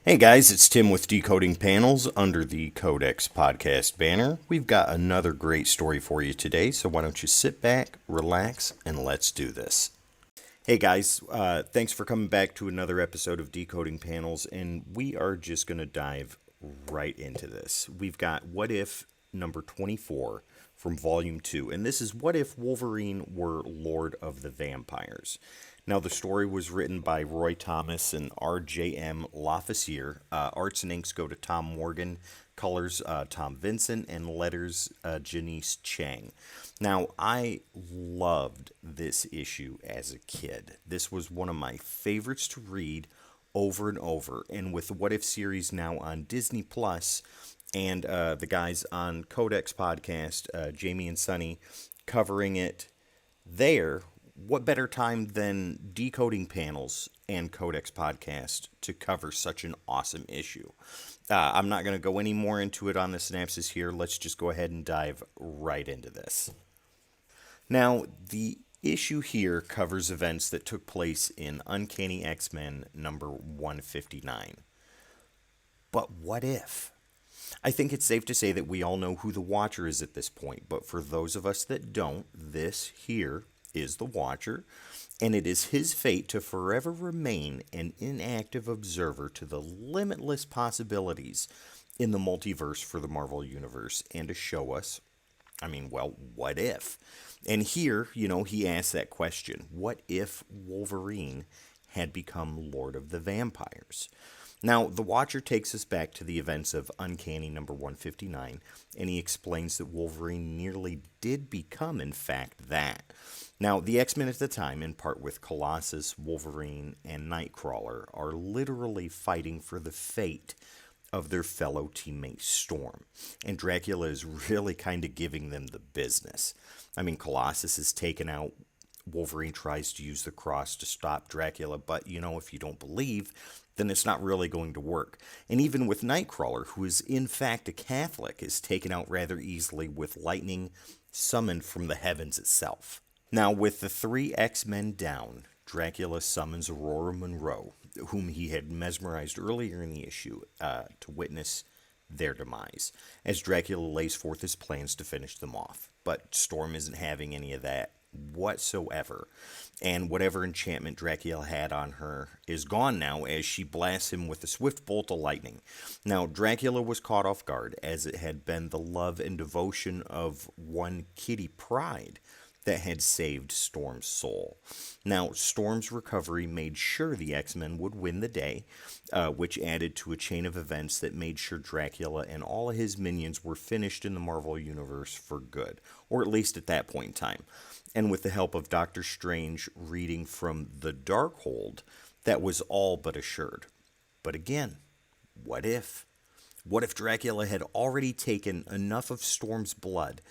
Hey guys, it's Tim with Decoding Panels under the Codex podcast banner. We've got another great story for you today, so why don't you sit back, relax, and let's do this. Hey guys, thanks for coming back to another episode of Decoding Panels, and we are just going to dive right into this. We've got What If number 24 from Volume 2, and this is What If Wolverine Were Lord of the Vampires. Now, the story was written by Roy Thomas and R.J.M. LaFassier. Arts and inks go to Tom Morgan, colors Tom Vincent, and letters Janice Chang. Now, I loved this issue as a kid. This was one of my favorites to read over and over. And with the What If series now on Disney Plus, and the guys on Codex podcast, Jamie and Sonny, covering it there, what better time than Decoding Panels and Codex podcast to cover such an awesome issue? I'm not going to go any more into it on the synopsis here. Let's just go ahead and dive right into this. Now, the issue here covers events that took place in Uncanny X-Men number 159. But what if? I think it's safe to say that we all know who the Watcher is at this point, but for those of us that don't, this here is the Watcher, and it is his fate to forever remain an inactive observer to the limitless possibilities in the multiverse for the Marvel Universe, and to show us, what if? And here, he asks that question, what if Wolverine had become Lord of the Vampires? Now, the Watcher takes us back to the events of Uncanny number 159, and he explains that Wolverine nearly did become, in fact, that. Now, the X-Men at the time, in part with Colossus, Wolverine, and Nightcrawler, are literally fighting for the fate of their fellow teammate Storm. And Dracula is really kind of giving them the business. Colossus is taken out. Wolverine tries to use the cross to stop Dracula, but, if you don't believe, then it's not really going to work. And even with Nightcrawler, who is in fact a Catholic, is taken out rather easily with lightning summoned from the heavens itself. Now, with the three X-Men down, Dracula summons Aurora Monroe, whom he had mesmerized earlier in the issue, to witness their demise, as Dracula lays forth his plans to finish them off. But Storm isn't having any of that whatsoever, and whatever enchantment Dracula had on her is gone now as she blasts him with a swift bolt of lightning. Now, Dracula was caught off guard, as it had been the love and devotion of one Kitty Pryde that had saved Storm's soul. Now, Storm's recovery made sure the X-Men would win the day, which added to a chain of events that made sure Dracula and all of his minions were finished in the Marvel Universe for good, or at least at that point in time. And with the help of Doctor Strange reading from the Darkhold, that was all but assured. But again, what if? What if Dracula had already taken enough of Storm's blood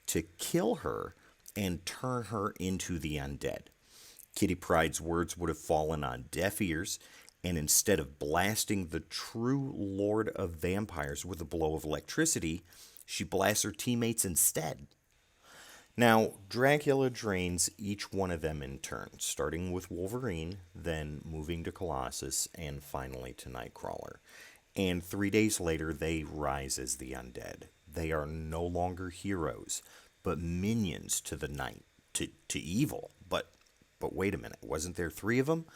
to kill her and turn her into the undead? Kitty Pryde's words would have fallen on deaf ears, and instead of blasting the true Lord of Vampires with a blow of electricity, she blasts her teammates instead. Now, Dracula drains each one of them in turn, starting with Wolverine, then moving to Colossus, and finally to Nightcrawler. And 3 days later, they rise as the undead. They are no longer heroes, but minions to the night, to evil. But wait a minute, wasn't there three of them?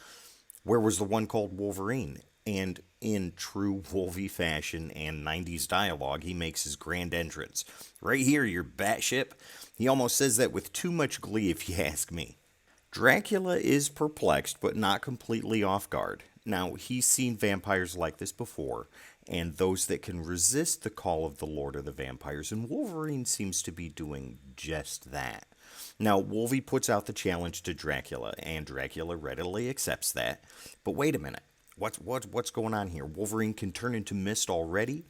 Where was the one called Wolverine? And in true Wolvie fashion and 90s dialogue, he makes his grand entrance. Right here, your batship. He almost says that with too much glee, if you ask me. Dracula is perplexed, but not completely off guard. Now, he's seen vampires like this before, and those that can resist the call of the Lord of the Vampires, and Wolverine seems to be doing just that. Now, Wolvie puts out the challenge to Dracula, and Dracula readily accepts that. But wait a minute. What's going on here? Wolverine can turn into mist already?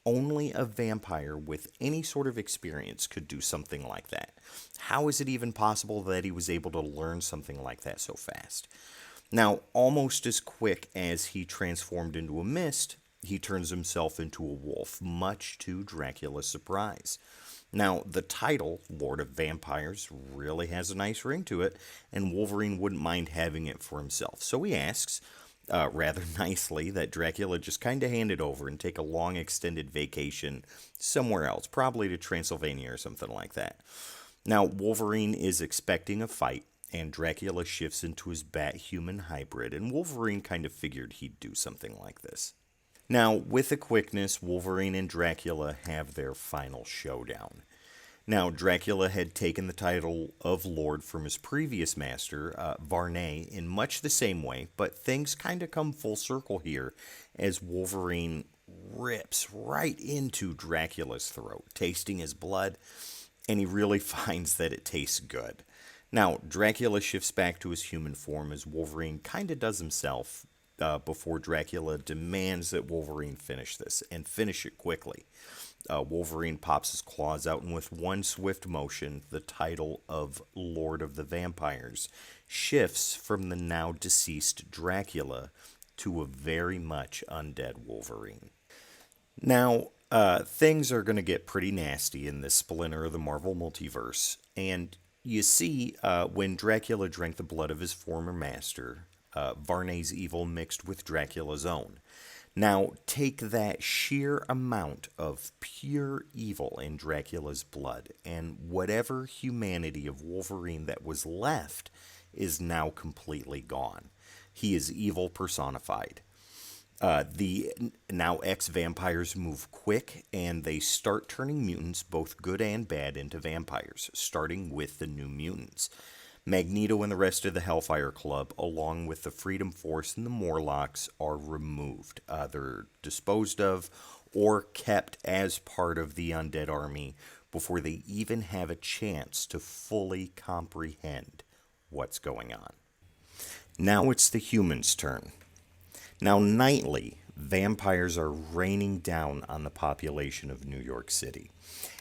Only a vampire with any sort of experience could do something like that. How is it even possible that he was able to learn something like that so fast? Now, almost as quick as he transformed into a mist, he turns himself into a wolf, much to Dracula's surprise. Now, the title, Lord of Vampires, really has a nice ring to it, and Wolverine wouldn't mind having it for himself. So he asks, rather nicely that Dracula just kind of handed over and take a long extended vacation somewhere else, probably to Transylvania or something like that. Now, Wolverine is expecting a fight, and Dracula shifts into his bat-human hybrid, and Wolverine kind of figured he'd do something like this. Now, with the quickness, Wolverine and Dracula have their final showdown. Now, Dracula had taken the title of Lord from his previous master, Varney, in much the same way, but things kind of come full circle here as Wolverine rips right into Dracula's throat, tasting his blood, and he really finds that it tastes good. Now, Dracula shifts back to his human form as Wolverine kind of does himself before Dracula demands that Wolverine finish this, and finish it quickly. Wolverine pops his claws out, and with one swift motion, the title of Lord of the Vampires shifts from the now deceased Dracula to a very much undead Wolverine. Now, things are going to get pretty nasty in this splinter of the Marvel multiverse, and you see, when Dracula drank the blood of his former master, Varney's evil mixed with Dracula's own. Now, take that sheer amount of pure evil in Dracula's blood, and whatever humanity of Wolverine that was left is now completely gone. He is evil personified. The now ex-vampires move quick, and they start turning mutants, both good and bad, into vampires, starting with the New Mutants. Magneto and the rest of the Hellfire Club, along with the Freedom Force and the Morlocks, are removed. They're disposed of or kept as part of the undead army before they even have a chance to fully comprehend what's going on. Now it's the humans' turn. Now, nightly, vampires are raining down on the population of New York City.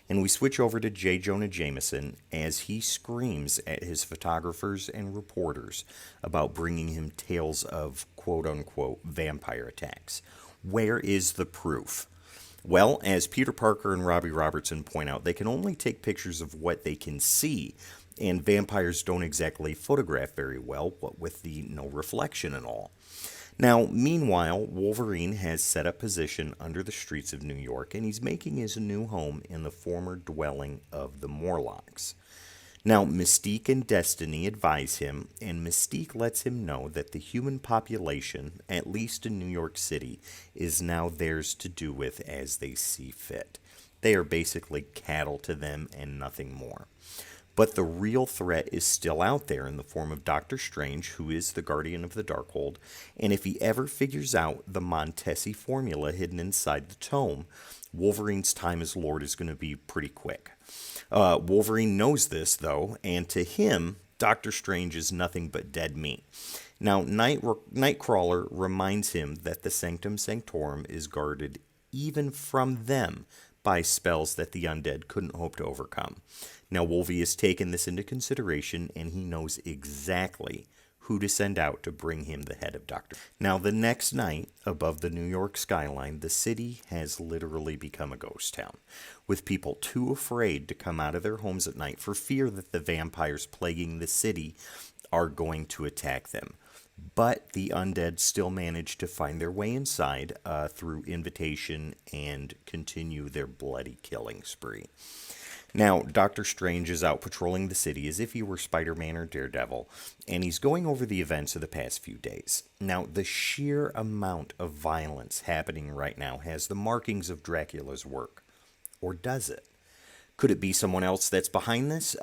And we switch over to J. Jonah Jameson as he screams at his photographers and reporters about bringing him tales of quote-unquote vampire attacks. Where is the proof? Well, as Peter Parker and Robbie Robertson point out, they can only take pictures of what they can see, and vampires don't exactly photograph very well, what with the no reflection and all. Now, meanwhile, Wolverine has set up position under the streets of New York, and he's making his new home in the former dwelling of the Morlocks. Now, Mystique and Destiny advise him, and Mystique lets him know that the human population, at least in New York City, is now theirs to do with as they see fit. They are basically cattle to them and nothing more. But the real threat is still out there in the form of Doctor Strange, who is the guardian of the Darkhold, and if he ever figures out the Montesi formula hidden inside the tome, Wolverine's time as Lord is going to be pretty quick. Wolverine knows this, though, and to him, Doctor Strange is nothing but dead meat. Now, Nightcrawler reminds him that the Sanctum Sanctorum is guarded even from them by spells that the undead couldn't hope to overcome. Now, Wolvie has taken this into consideration, and he knows exactly who to send out to bring him the head of Doctor. Now, the next night, above the New York skyline, the city has literally become a ghost town, with people too afraid to come out of their homes at night for fear that the vampires plaguing the city are going to attack them. But the undead still manage to find their way inside through invitation and continue their bloody killing spree. Now, Doctor Strange is out patrolling the city as if he were Spider-Man or Daredevil, and he's going over the events of the past few days. Now, the sheer amount of violence happening right now has the markings of Dracula's work. Or does it? Could it be someone else that's behind this?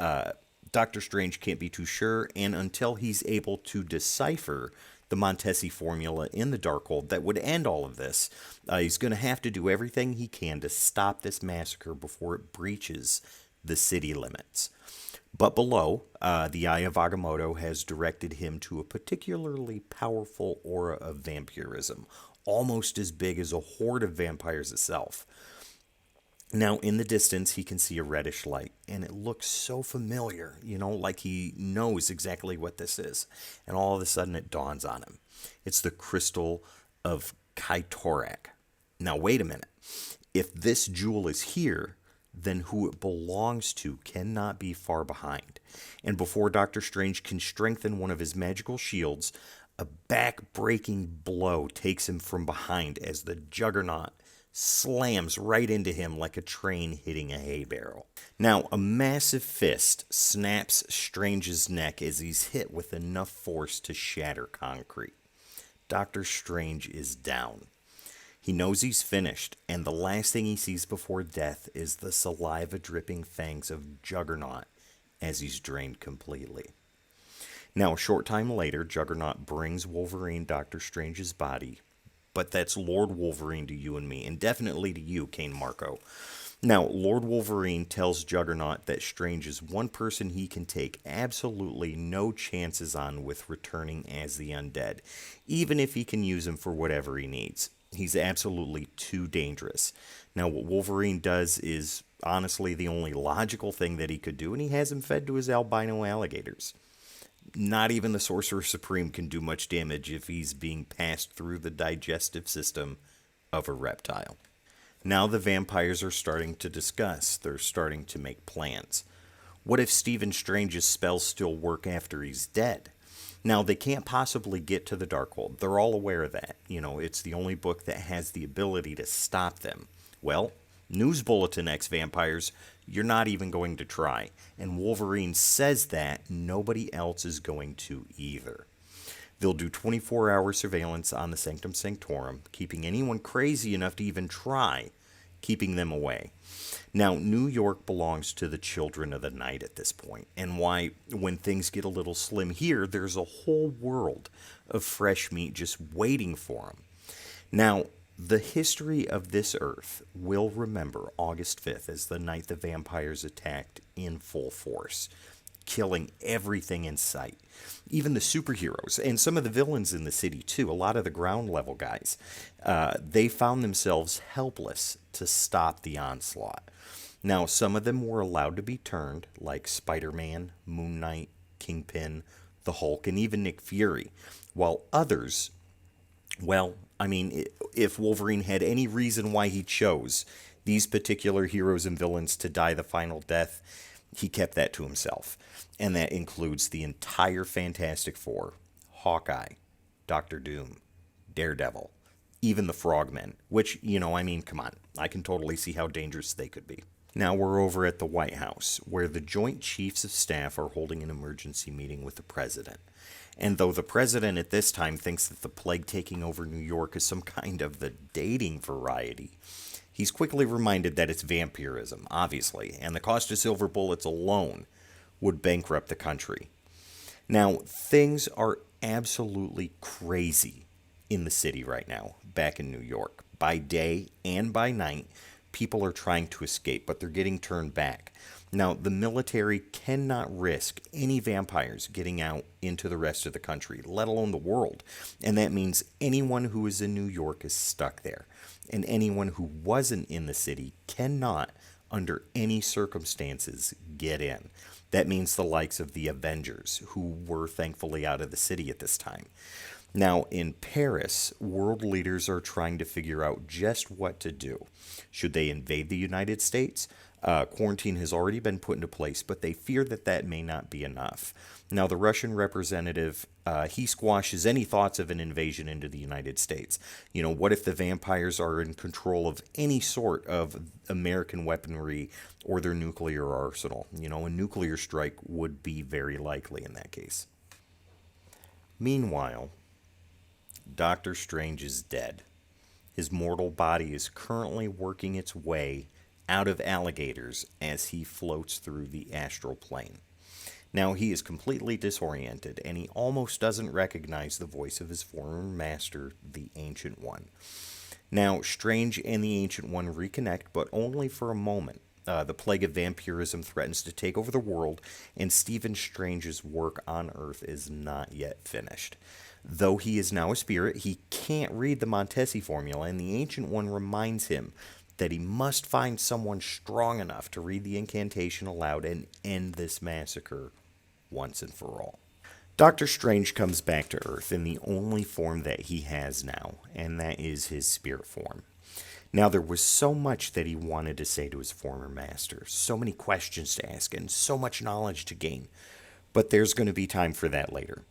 Doctor Strange can't be too sure, and until he's able to decipher the Montesi formula in the Darkhold that would end all of this, he's going to have to do everything he can to stop this massacre before it breaches the city limits. But below, the Eye of Agamotto has directed him to a particularly powerful aura of vampirism, almost as big as a horde of vampires itself. Now, in the distance, he can see a reddish light, and it looks so familiar, like he knows exactly what this is. And all of a sudden, it dawns on him. It's the crystal of Kaitorak. Now, wait a minute. If this jewel is here, then who it belongs to cannot be far behind. And before Doctor Strange can strengthen one of his magical shields, A back-breaking blow takes him from behind as the Juggernaut slams right into him like a train hitting a hay barrel. Now, a massive fist snaps Strange's neck as he's hit with enough force to shatter concrete. Doctor Strange is down. He knows he's finished, and the last thing he sees before death is the saliva-dripping fangs of Juggernaut as he's drained completely. Now, a short time later, Juggernaut brings Wolverine Doctor Strange's body, but that's Lord Wolverine to you and me, and definitely to you, Kane Marco. Now, Lord Wolverine tells Juggernaut that Strange is one person he can take absolutely no chances on with returning as the undead, even if he can use him for whatever he needs. He's absolutely too dangerous. Now, what Wolverine does is honestly the only logical thing that he could do, and he has him fed to his albino alligators. Not even the Sorcerer Supreme can do much damage if he's being passed through the digestive system of a reptile. Now the vampires are starting to discuss. They're starting to make plans. What if Stephen Strange's spells still work after he's dead? Now, they can't possibly get to the Darkhold. They're all aware of that. It's the only book that has the ability to stop them. Well, news bulletin, ex-vampires, you're not even going to try. And Wolverine says that nobody else is going to either. They'll do 24-hour surveillance on the Sanctum Sanctorum, keeping anyone crazy enough to even try, keeping them away. Now, New York belongs to the Children of the Night at this point, and why, when things get a little slim here, there's a whole world of fresh meat just waiting for them. Now, the history of this Earth will remember August 5th as the night the vampires attacked in full force, killing everything in sight. Even the superheroes, and some of the villains in the city too, a lot of the ground level guys, they found themselves helpless to stop the onslaught. Now, some of them were allowed to be turned, like Spider-Man, Moon Knight, Kingpin, the Hulk, and even Nick Fury, while others, well, if Wolverine had any reason why he chose these particular heroes and villains to die the final death, he kept that to himself. And that includes the entire Fantastic Four, Hawkeye, Doctor Doom, Daredevil, even the Frogmen, which, come on, I can totally see how dangerous they could be. Now we're over at the White House, where the Joint Chiefs of Staff are holding an emergency meeting with the president. And though the president at this time thinks that the plague taking over New York is some kind of the dating variety, he's quickly reminded that it's vampirism, obviously, and the cost of silver bullets alone would bankrupt the country. Now, things are absolutely crazy in the city right now, back in New York. By day and by night, people are trying to escape, but they're getting turned back. Now, the military cannot risk any vampires getting out into the rest of the country, let alone the world. And that means anyone who is in New York is stuck there. And anyone who wasn't in the city cannot, under any circumstances, get in. That means the likes of the Avengers, who were thankfully out of the city at this time. Now, in Paris, world leaders are trying to figure out just what to do. Should they invade the United States? Quarantine has already been put into place, but they fear that that may not be enough. Now, the Russian representative, he squashes any thoughts of an invasion into the United States. What if the vampires are in control of any sort of American weaponry or their nuclear arsenal? A nuclear strike would be very likely in that case. Meanwhile, Doctor Strange is dead. His mortal body is currently working its way out of alligators as he floats through the astral plane. Now, he is completely disoriented, and he almost doesn't recognize the voice of his former master, the Ancient One. Now, Strange and the Ancient One reconnect, but only for a moment. The plague of vampirism threatens to take over the world, and Stephen Strange's work on Earth is not yet finished. Though he is now a spirit, he can't read the Montesi formula, and the Ancient One reminds him that he must find someone strong enough to read the incantation aloud and end this massacre once and for all. Doctor Strange comes back to Earth in the only form that he has now, and that is his spirit form. Now, there was so much that he wanted to say to his former master, so many questions to ask, and so much knowledge to gain. But there's going to be time for that later.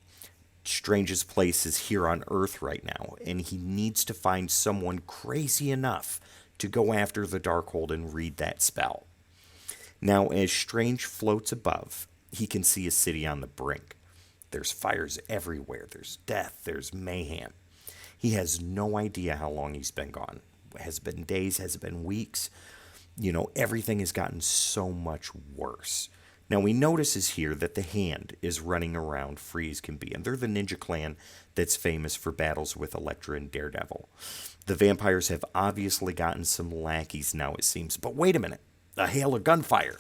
Strange's place is here on Earth right now, and he needs to find someone crazy enough to go after the Darkhold and read that spell. Now, as Strange floats above, he can see a city on the brink. There's fires everywhere, there's death, there's mayhem. He has no idea how long he's been gone. Has it been days? Has it been weeks? Everything has gotten so much worse. Now, he notices here that the Hand is running around free as can be, and they're the ninja clan that's famous for battles with Elektra and Daredevil. The vampires have obviously gotten some lackeys now, it seems. But wait a minute, a hail of gunfire.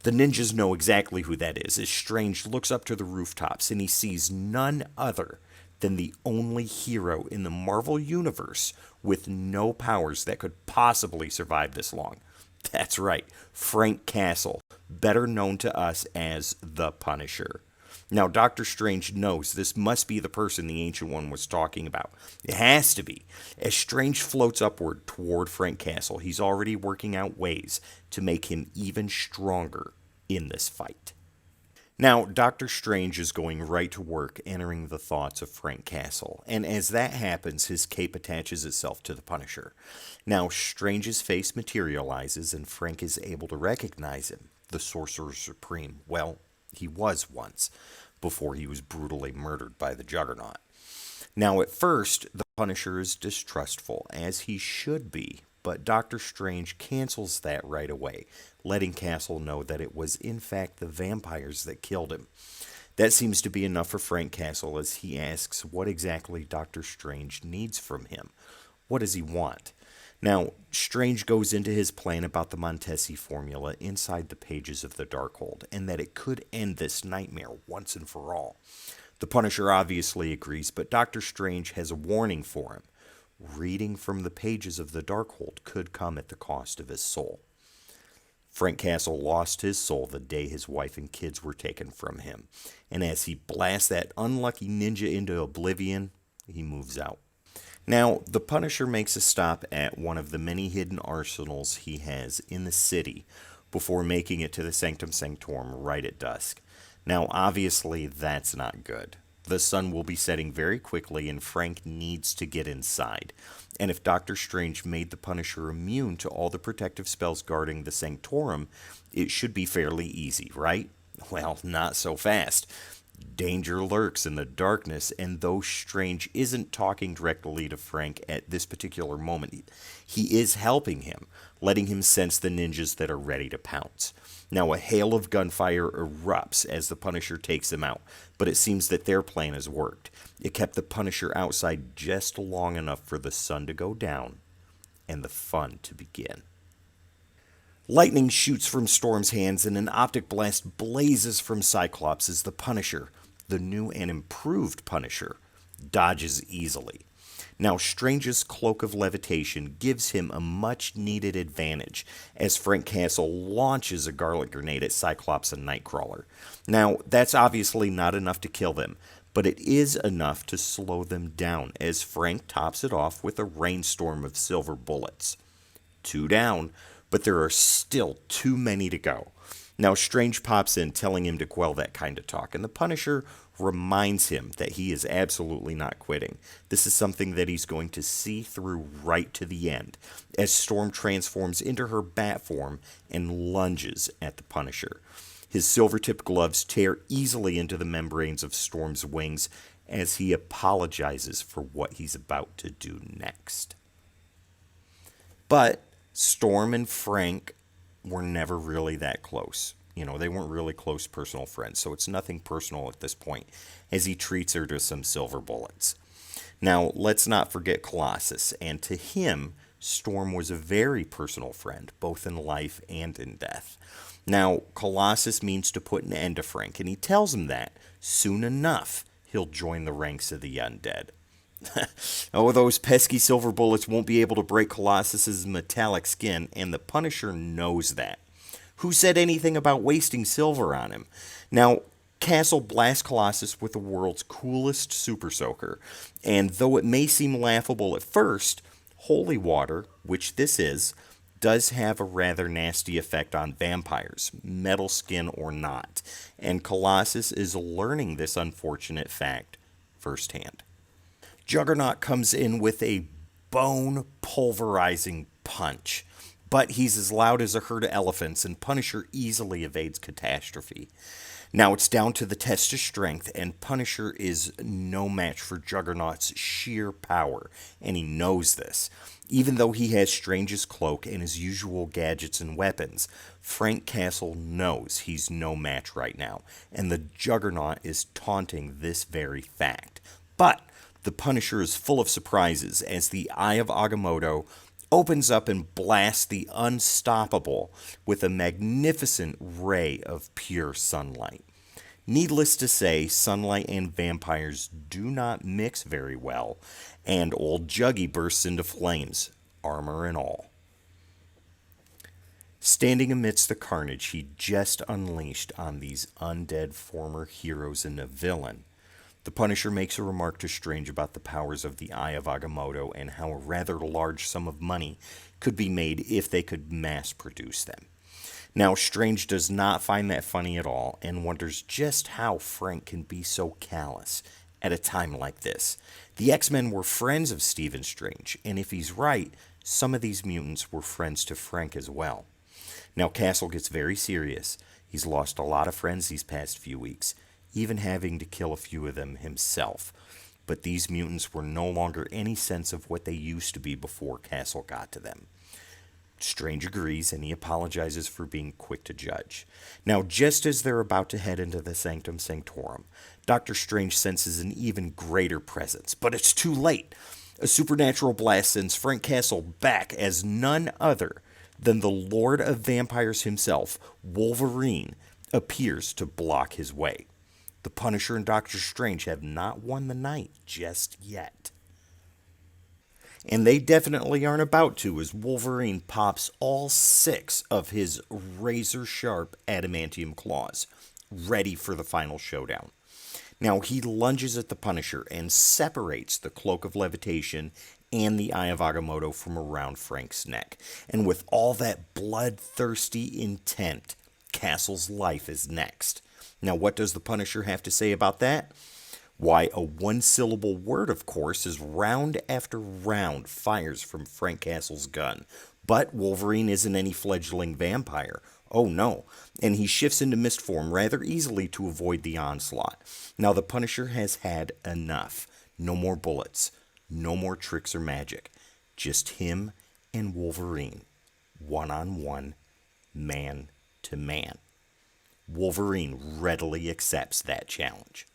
The ninjas know exactly who that is, as Strange looks up to the rooftops and he sees none other than the only hero in the Marvel Universe with no powers that could possibly survive this long. That's right, Frank Castle, better known to us as the Punisher. Now, Doctor Strange knows this must be the person the Ancient One was talking about. It has to be. As Strange floats upward toward Frank Castle, he's already working out ways to make him even stronger in this fight. Now, Doctor Strange is going right to work entering the thoughts of Frank Castle, and as that happens, his cape attaches itself to the Punisher. Now, Strange's face materializes, and Frank is able to recognize him, the Sorcerer Supreme. Well, he was once, before he was brutally murdered by the Juggernaut. Now, at first, the Punisher is distrustful, as he should be, but Doctor Strange cancels that right away, letting Castle know that it was in fact the vampires that killed him. That seems to be enough for Frank Castle as he asks what exactly Doctor Strange needs from him. What does he want? Now, Strange goes into his plan about the Montesi formula inside the pages of the Darkhold, and that it could end this nightmare once and for all. The Punisher obviously agrees, but Doctor Strange has a warning for him. Reading from the pages of the Darkhold could come at the cost of his soul. Frank Castle lost his soul the day his wife and kids were taken from him, and as he blasts that unlucky ninja into oblivion, he moves out. Now, the Punisher makes a stop at one of the many hidden arsenals he has in the city before making it to the Sanctum Sanctorum right at dusk. Now, obviously, that's not good. The sun will be setting very quickly, and Frank needs to get inside. And if Doctor Strange made the Punisher immune to all the protective spells guarding the Sanctorum, it should be fairly easy, right? Well, not so fast. Danger lurks in the darkness, and though Strange isn't talking directly to Frank at this particular moment, he is helping him, letting him sense the ninjas that are ready to pounce. Now, a hail of gunfire erupts as the Punisher takes him out, but it seems that their plan has worked. It kept the Punisher outside just long enough for the sun to go down and the fun to begin. Lightning shoots from Storm's hands, and an optic blast blazes from Cyclops as the Punisher, the new and improved Punisher, dodges easily. Now, Strange's cloak of levitation gives him a much-needed advantage as Frank Castle launches a garlic grenade at Cyclops and Nightcrawler. Now, that's obviously not enough to kill them, but it is enough to slow them down as Frank tops it off with a rainstorm of silver bullets. 2 down, but there are still too many to go. Now, Strange pops in, telling him to quell that kind of talk, and the Punisher reminds him that he is absolutely not quitting. This is something that he's going to see through right to the end, as Storm transforms into her bat form and lunges at the Punisher. His silver-tipped gloves tear easily into the membranes of Storm's wings as he apologizes for what he's about to do next. But Storm and Frank were never really that close. They weren't really close personal friends, so it's nothing personal at this point, as he treats her to some silver bullets. Now, let's not forget Colossus, and to him, Storm was a very personal friend, both in life and in death. Now, Colossus means to put an end to Frank, and he tells him that, soon enough, he'll join the ranks of the undead. Oh, those pesky silver bullets won't be able to break Colossus's metallic skin, and the Punisher knows that. Who said anything about wasting silver on him? Now, Castle blasts Colossus with the world's coolest super soaker, and though it may seem laughable at first, holy water, which this is, does have a rather nasty effect on vampires, metal skin or not, and Colossus is learning this unfortunate fact firsthand. Juggernaut comes in with a bone-pulverizing punch, but he's as loud as a herd of elephants, and Punisher easily evades catastrophe. Now it's down to the test of strength, and Punisher is no match for Juggernaut's sheer power, and he knows this. Even though he has Strange's cloak and his usual gadgets and weapons, Frank Castle knows he's no match right now, and the Juggernaut is taunting this very fact. But the Punisher is full of surprises as the Eye of Agamotto opens up and blasts the Unstoppable with a magnificent ray of pure sunlight. Needless to say, sunlight and vampires do not mix very well, and old Juggy bursts into flames, armor and all. Standing amidst the carnage he just unleashed on these undead former heroes and a villain, the Punisher makes a remark to Strange about the powers of the Eye of Agamotto and how a rather large sum of money could be made if they could mass produce them. Now, Strange does not find that funny at all and wonders just how Frank can be so callous at a time like this. The X-Men were friends of Stephen Strange, and if he's right, some of these mutants were friends to Frank as well. Now, Castle gets very serious. He's lost a lot of friends these past few weeks, even having to kill a few of them himself. But these mutants were no longer any sense of what they used to be before Castle got to them. Strange agrees, and he apologizes for being quick to judge. Now, just as they're about to head into the Sanctum Sanctorum, Dr. Strange senses an even greater presence, but it's too late. A supernatural blast sends Frank Castle back as none other than the Lord of Vampires himself, Wolverine, appears to block his way. The Punisher and Doctor Strange have not won the night just yet. And they definitely aren't about to, as Wolverine pops all 6 of his razor-sharp adamantium claws, ready for the final showdown. Now, he lunges at the Punisher and separates the Cloak of Levitation and the Eye of Agamotto from around Frank's neck. And with all that bloodthirsty intent, Castle's life is next. Now, what does the Punisher have to say about that? Why, a one-syllable word, of course, as round after round fires from Frank Castle's gun. But Wolverine isn't any fledgling vampire. Oh no, and he shifts into mist form rather easily to avoid the onslaught. Now the Punisher has had enough. No more bullets. No more tricks or magic. Just him and Wolverine. One-on-one, man to man. Wolverine readily accepts that challenge.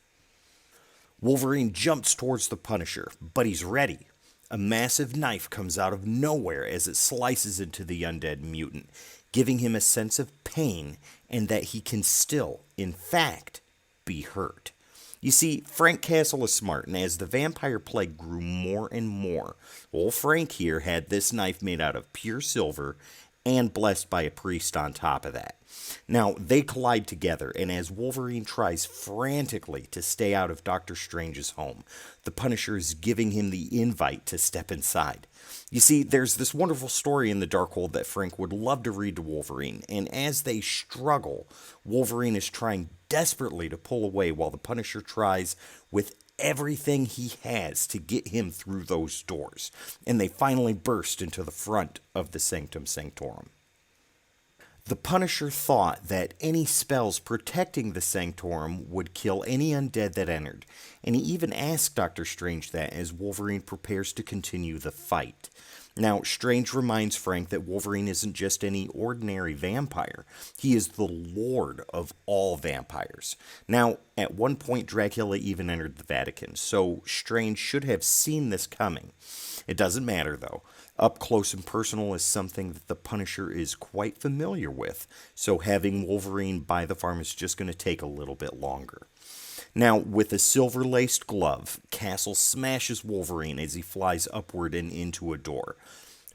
Wolverine jumps towards the Punisher, but he's ready. A massive knife comes out of nowhere as it slices into the undead mutant, giving him a sense of pain and that he can still, in fact, be hurt. You see, Frank Castle is smart, and as the vampire plague grew more and more, old Frank here had this knife made out of pure silver and blessed by a priest on top of that. Now, they collide together, and as Wolverine tries frantically to stay out of Doctor Strange's home, the Punisher is giving him the invite to step inside. You see, there's this wonderful story in the Darkhold that Frank would love to read to Wolverine, and as they struggle, Wolverine is trying desperately to pull away while the Punisher tries with everything he has to get him through those doors, and they finally burst into the front of the Sanctum Sanctorum. The Punisher thought that any spells protecting the Sanctorum would kill any undead that entered, and he even asked Doctor Strange that as Wolverine prepares to continue the fight. Now, Strange reminds Frank that Wolverine isn't just any ordinary vampire. He is the lord of all vampires. Now, at one point, Dracula even entered the Vatican, so Strange should have seen this coming. It doesn't matter, though. Up close and personal is something that the Punisher is quite familiar with, so having Wolverine buy the farm is just going to take a little bit longer. Now, with a silver-laced glove, Castle smashes Wolverine as he flies upward and into a door.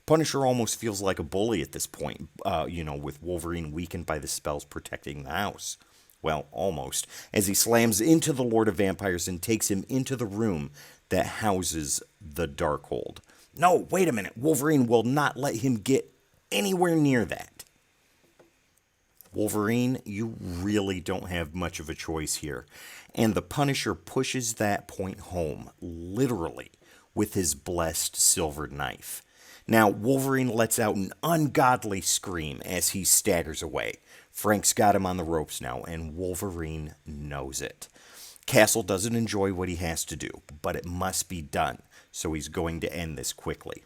Punisher almost feels like a bully at this point, with Wolverine weakened by the spells protecting the house. Well, almost, as he slams into the Lord of Vampires and takes him into the room that houses the Darkhold. No, wait a minute, Wolverine will not let him get anywhere near that. Wolverine, you really don't have much of a choice here. And the Punisher pushes that point home, literally, with his blessed silver knife. Now, Wolverine lets out an ungodly scream as he staggers away. Frank's got him on the ropes now, and Wolverine knows it. Castle doesn't enjoy what he has to do, but it must be done, so he's going to end this quickly.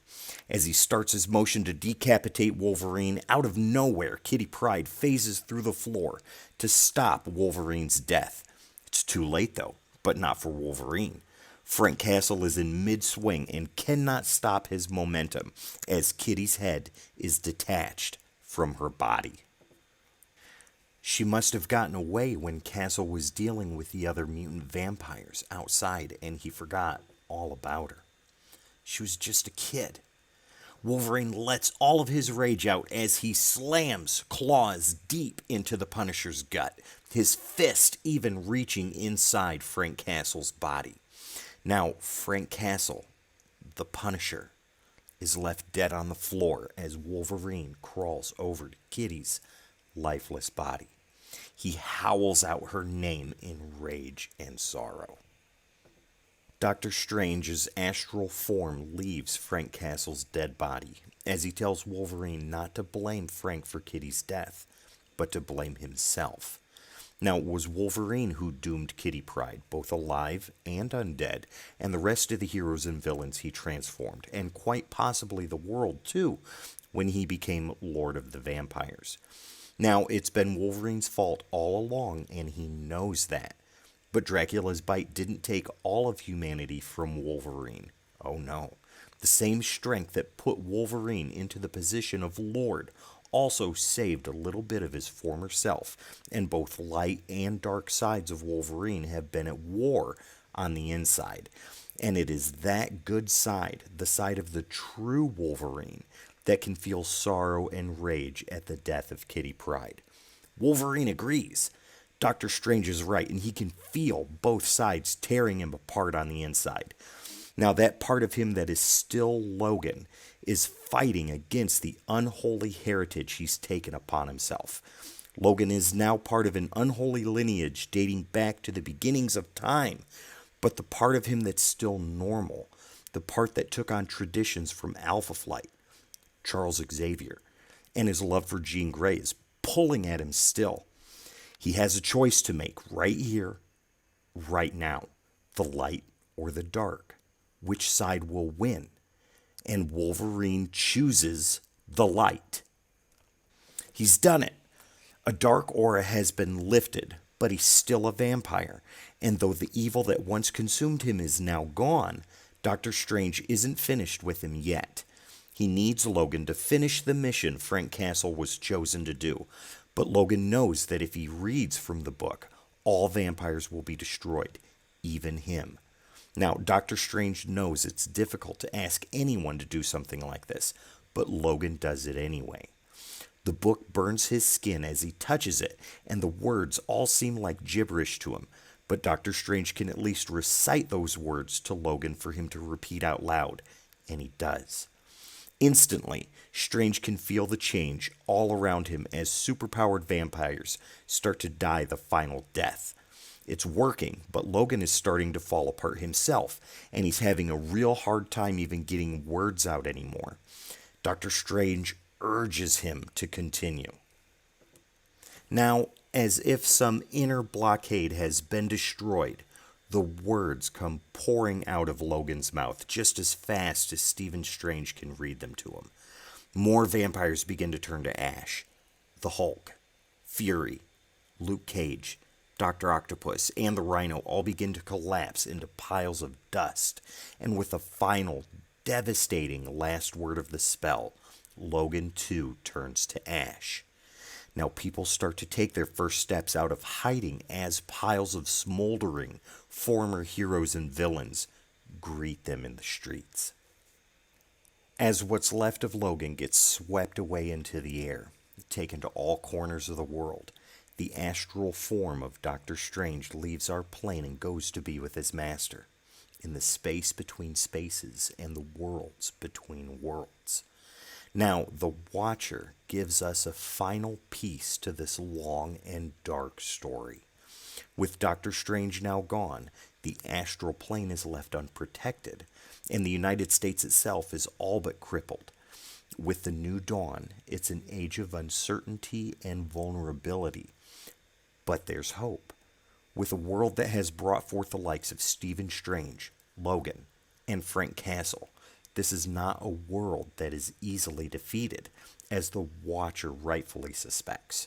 As he starts his motion to decapitate Wolverine, out of nowhere, Kitty Pryde phases through the floor to stop Wolverine's death. It's too late, though, but not for Wolverine. Frank Castle is in mid-swing and cannot stop his momentum as Kitty's head is detached from her body. She must have gotten away when Castle was dealing with the other mutant vampires outside and he forgot all about her. She was just a kid. Wolverine lets all of his rage out as he slams claws deep into the Punisher's gut, his fist even reaching inside Frank Castle's body. Now, Frank Castle, the Punisher, is left dead on the floor as Wolverine crawls over to Kitty's lifeless body. He howls out her name in rage and sorrow. Doctor Strange's astral form leaves Frank Castle's dead body as he tells Wolverine not to blame Frank for Kitty's death, but to blame himself. Now, it was Wolverine who doomed Kitty Pryde, both alive and undead, and the rest of the heroes and villains he transformed, and quite possibly the world too, when he became Lord of the Vampires. Now, it's been Wolverine's fault all along, and he knows that. But Dracula's bite didn't take all of humanity from Wolverine. Oh no. The same strength that put Wolverine into the position of Lord also saved a little bit of his former self, and both light and dark sides of Wolverine have been at war on the inside. And it is that good side, the side of the true Wolverine, that can feel sorrow and rage at the death of Kitty Pryde. Wolverine agrees. Doctor Strange is right, and he can feel both sides tearing him apart on the inside. Now, that part of him that is still Logan is fighting against the unholy heritage he's taken upon himself. Logan is now part of an unholy lineage dating back to the beginnings of time, but the part of him that's still normal, the part that took on traditions from Alpha Flight, Charles Xavier, and his love for Jean Grey is pulling at him still. He has a choice to make right here, right now, the light or the dark. Which side will win? And Wolverine chooses the light. He's done it. A dark aura has been lifted, but he's still a vampire. And though the evil that once consumed him is now gone, Doctor Strange isn't finished with him yet. He needs Logan to finish the mission Frank Castle was chosen to do. But Logan knows that if he reads from the book, all vampires will be destroyed, even him. Now, Doctor Strange knows it's difficult to ask anyone to do something like this, but Logan does it anyway. The book burns his skin as he touches it, and the words all seem like gibberish to him, but Doctor Strange can at least recite those words to Logan for him to repeat out loud, and he does. Instantly, Strange can feel the change all around him as superpowered vampires start to die the final death. It's working, but Logan is starting to fall apart himself, and he's having a real hard time even getting words out anymore. Doctor Strange urges him to continue. Now, as if some inner blockade has been destroyed, the words come pouring out of Logan's mouth just as fast as Stephen Strange can read them to him. More vampires begin to turn to ash. The Hulk, Fury, Luke Cage, Dr. Octopus, and the Rhino all begin to collapse into piles of dust. And with the final, devastating last word of the spell, Logan too turns to ash. Now people start to take their first steps out of hiding as piles of smoldering former heroes and villains greet them in the streets. As what's left of Logan gets swept away into the air, taken to all corners of the world, the astral form of Doctor Strange leaves our plane and goes to be with his master, in the space between spaces and the worlds between worlds. Now, the Watcher gives us a final piece to this long and dark story. With Doctor Strange now gone, the astral plane is left unprotected, and the United States itself is all but crippled. With the new dawn, it's an age of uncertainty and vulnerability. But there's hope. With a world that has brought forth the likes of Stephen Strange, Logan, and Frank Castle, this is not a world that is easily defeated, as the Watcher rightfully suspects.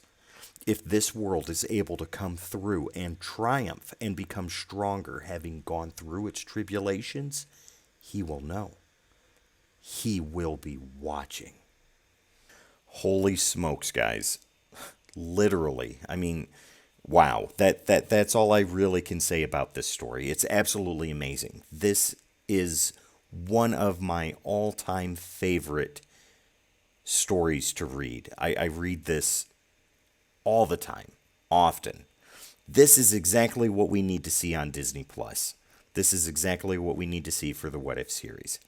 If this world is able to come through and triumph and become stronger, having gone through its tribulations, he will know. He will be watching. Holy smokes, guys. Literally. I mean, wow. That's all I really can say about this story. It's absolutely amazing. This is one of my all-time favorite stories to read. I read this all the time, often. This is exactly what we need to see on Disney Plus. This is exactly what we need to see for the What If series.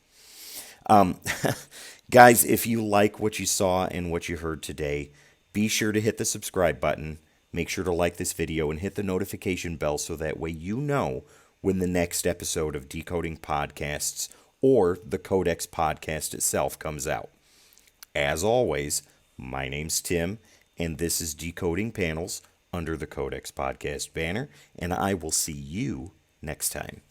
Guys, if you like what you saw and what you heard today, be sure to hit the subscribe button. Make sure to like this video and hit the notification bell so that way you know when the next episode of Decoding Podcasts or the Codex podcast itself comes out. As always, my name's Tim, and this is Decoding Panels under the Codex podcast banner, and I will see you next time.